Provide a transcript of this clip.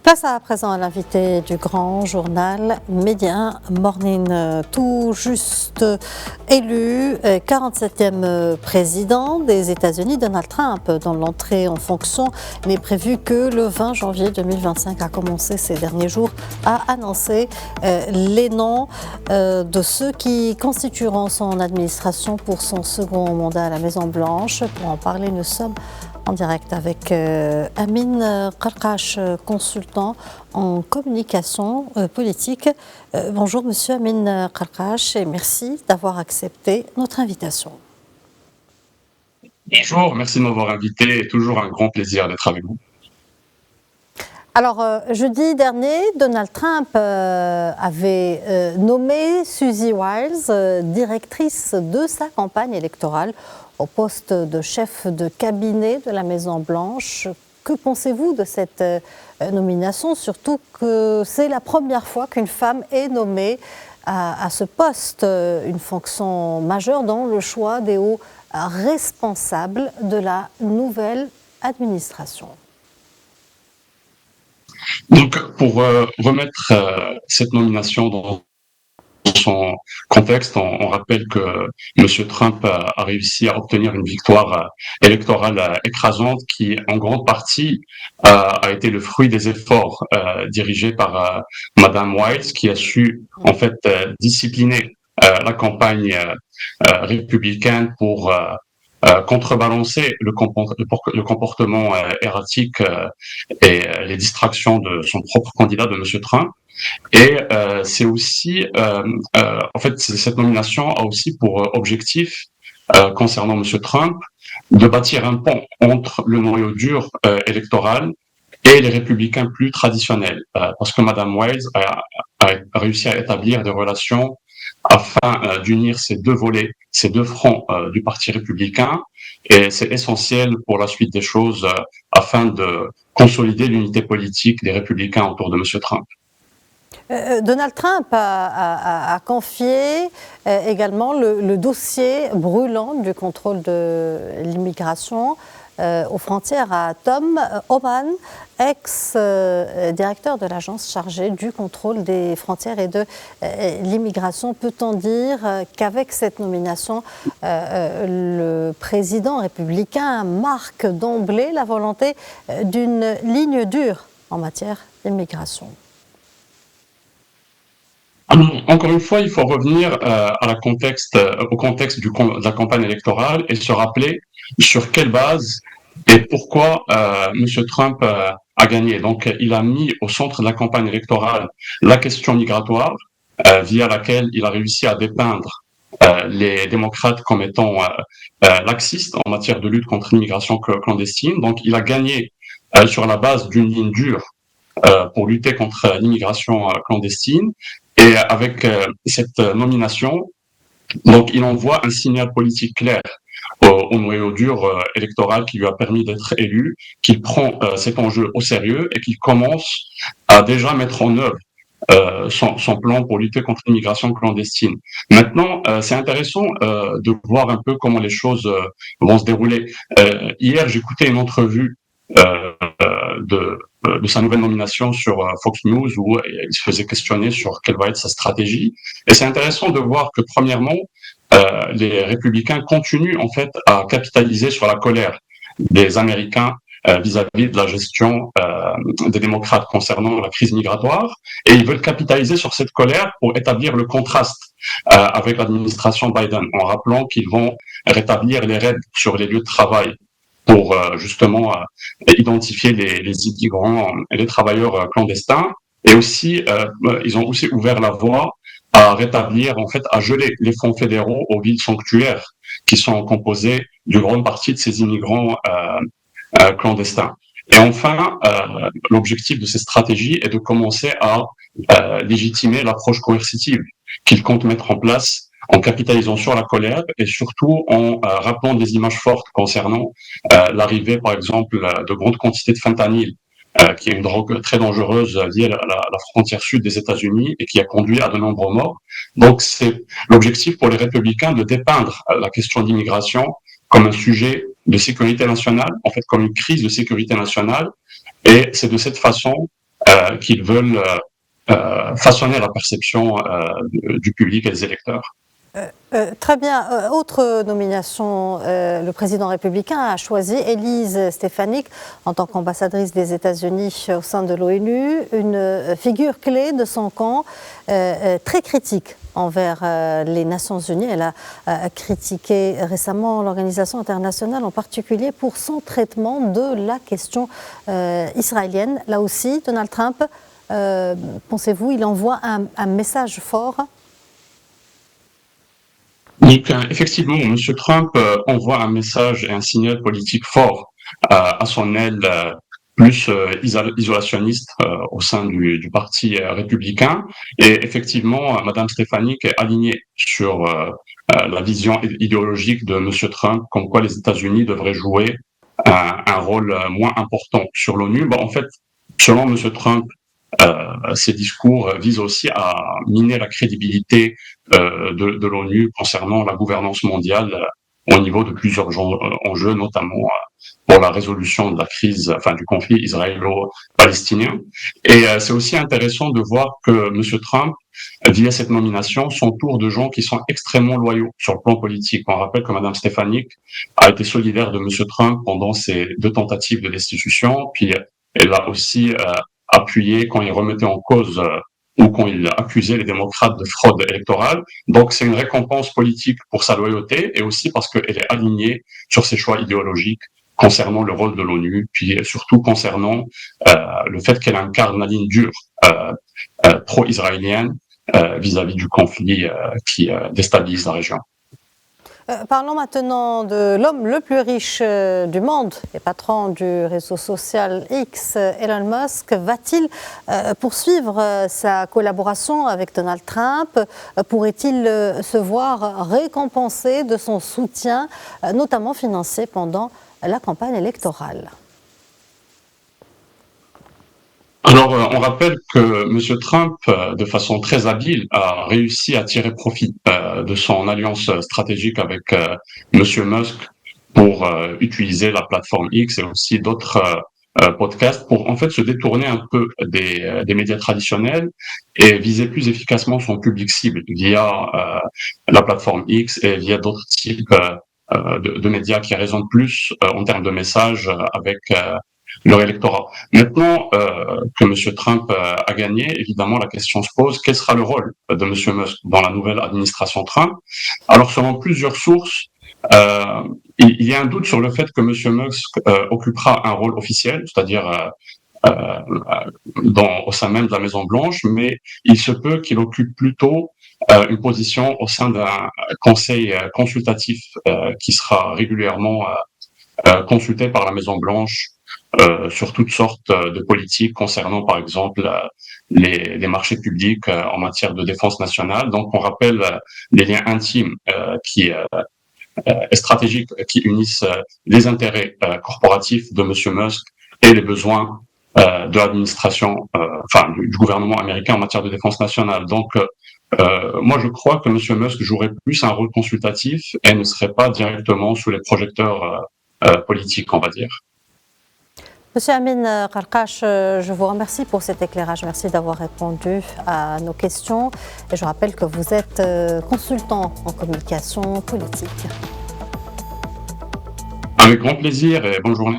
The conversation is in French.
Place à présent à l'invité du grand journal Média Morning, tout juste élu 47e président des États-Unis. Donald Trump, dont l'entrée en fonction n'est prévue que le 20 janvier 2025, a commencé ces derniers jours à annoncer les noms de ceux qui constitueront son administration pour son second mandat à la Maison-Blanche. Pour en parler, nous sommes en direct avec Amin Qarqash, consultant en communication politique. Bonjour Monsieur Amin Qarqash et merci d'avoir accepté notre invitation. Bonjour, merci de m'avoir invité. Toujours un grand plaisir d'être avec vous. Alors, jeudi dernier, Donald Trump avait nommé Susie Wiles directrice de sa campagne électorale au poste de chef de cabinet de la Maison-Blanche. Que pensez-vous de cette nomination, surtout que c'est la première fois qu'une femme est nommée à ce poste, une fonction majeure dans le choix des hauts responsables de la nouvelle administration? Donc, pour remettre cette nomination dans son contexte, on rappelle que M. Trump a réussi à obtenir une victoire électorale écrasante qui, en grande partie, a été le fruit des efforts dirigés par Madame Wiles, qui a su, en fait, discipliner la campagne républicaine pour contrebalancer le comportement erratique et les distractions de son propre candidat, de M. Trump. Et c'est aussi, en fait, cette nomination a aussi pour objectif, concernant M. Trump, de bâtir un pont entre le noyau dur électoral et les républicains plus traditionnels, parce que Mme Wiles a réussi à établir des relations afin d'unir ces deux volets, ces deux fronts du Parti républicain, et c'est essentiel pour la suite des choses afin de consolider l'unité politique des républicains autour de M. Trump. Donald Trump a confié également le dossier brûlant du contrôle de l'immigration aux frontières à Tom Homan, ex-directeur de l'agence chargée du contrôle des frontières et de l'immigration. Peut-on dire qu'avec cette nomination, le président républicain marque d'emblée la volonté d'une ligne dure en matière d'immigration? Encore une fois, il faut revenir au contexte de la campagne électorale et se rappeler sur quelle base et pourquoi M. Trump a gagné. Donc, il a mis au centre de la campagne électorale la question migratoire, via laquelle il a réussi à dépeindre les démocrates comme étant laxistes en matière de lutte contre l'immigration clandestine. Donc, il a gagné sur la base d'une ligne dure pour lutter contre l'immigration clandestine. Et avec cette nomination, donc il envoie un signal politique clair au noyau dur électoral qui lui a permis d'être élu, qu'il prend cet enjeu au sérieux et qu'il commence à déjà mettre en œuvre son plan pour lutter contre l'immigration clandestine. Maintenant, c'est intéressant de voir un peu comment les choses vont se dérouler. Hier, j'écoutais une entrevue de sa nouvelle nomination sur Fox News où il se faisait questionner sur quelle va être sa stratégie. Et c'est intéressant de voir que premièrement, les républicains continuent en fait à capitaliser sur la colère des Américains vis-à-vis de la gestion des démocrates concernant la crise migratoire, et ils veulent capitaliser sur cette colère pour établir le contraste avec l'administration Biden, en rappelant qu'ils vont rétablir les raids sur les lieux de travail pour justement identifier les immigrants et les travailleurs clandestins. Et aussi, ils ont aussi ouvert la voie à rétablir, en fait, à geler les fonds fédéraux aux villes sanctuaires qui sont composées d'une grande partie de ces immigrants clandestins. Et enfin, l'objectif de ces stratégies est de commencer à légitimer l'approche coercitive qu'ils comptent mettre en place en capitalisant sur la colère et surtout en rappelant des images fortes concernant l'arrivée, par exemple, de grandes quantités de fentanyl, qui est une drogue très dangereuse liée à la frontière sud des États-Unis et qui a conduit à de nombreux morts. Donc, c'est l'objectif pour les républicains de dépeindre la question d'immigration comme un sujet de sécurité nationale, en fait comme une crise de sécurité nationale, et c'est de cette façon qu'ils veulent façonner la perception du public et des électeurs. Très bien. Autre nomination, le président républicain a choisi Elise Stefanik en tant qu'ambassadrice des États-Unis au sein de l'ONU, une figure clé de son camp, très critique envers les Nations Unies. Elle a critiqué récemment l'organisation internationale, en particulier pour son traitement de la question israélienne. Là aussi, Donald Trump, pensez-vous, il envoie un message fort? Donc, effectivement, M. Trump envoie un message et un signal politique fort à son aile plus isolationniste au sein du parti républicain. Et effectivement, Mme Stefanik est alignée sur la vision idéologique de M. Trump, comme quoi les États-Unis devraient jouer un rôle moins important sur l'ONU. Bon, en fait, selon M. Trump, ces discours visent aussi à miner la crédibilité de l'ONU concernant la gouvernance mondiale au niveau de plusieurs enjeux, notamment pour la résolution de la crise, enfin du conflit israélo-palestinien. Et c'est aussi intéressant de voir que M. Trump, via cette nomination, s'entoure de gens qui sont extrêmement loyaux sur le plan politique. On rappelle que Mme Stefanik a été solidaire de M. Trump pendant ses 2 tentatives de destitution, puis elle a aussi appuyé quand il remettait en cause ou quand il accusait les démocrates de fraude électorale. Donc c'est une récompense politique pour sa loyauté et aussi parce qu'elle est alignée sur ses choix idéologiques concernant le rôle de l'ONU, puis surtout concernant le fait qu'elle incarne la ligne dure pro-israélienne vis-à-vis du conflit qui déstabilise la région. Parlons maintenant de l'homme le plus riche du monde et patron du réseau social X, Elon Musk. Va-t-il poursuivre sa collaboration avec Donald Trump? Pourrait-il se voir récompensé de son soutien, notamment financé pendant la campagne électorale? Alors, on rappelle que M. Trump, de façon très habile, a réussi à tirer profit de son alliance stratégique avec M. Musk pour utiliser la plateforme X et aussi d'autres podcasts pour en fait se détourner un peu des médias traditionnels et viser plus efficacement son public cible via la plateforme X et via d'autres types de médias qui résonnent plus en termes de messages avec leur électorat. Maintenant que M. Trump a gagné, évidemment, la question se pose, quel sera le rôle de M. Musk dans la nouvelle administration Trump? Alors, selon plusieurs sources, il y a un doute sur le fait que M. Musk occupera un rôle officiel, c'est-à-dire au sein même de la Maison-Blanche, mais il se peut qu'il occupe plutôt une position au sein d'un conseil consultatif qui sera régulièrement consulté par la Maison-Blanche sur toutes sortes de politiques concernant, par exemple, les marchés publics en matière de défense nationale. Donc, on rappelle les liens intimes et stratégiques qui unissent les intérêts corporatifs de M. Musk et les besoins de l'administration, du gouvernement américain en matière de défense nationale. Donc, moi, je crois que M. Musk jouerait plus un rôle consultatif et ne serait pas directement sous les projecteurs politiques, on va dire. Monsieur Amin Qarqash, je vous remercie pour cet éclairage. Merci d'avoir répondu à nos questions. Et je rappelle que vous êtes consultant en communication politique. Avec grand plaisir et bonne journée.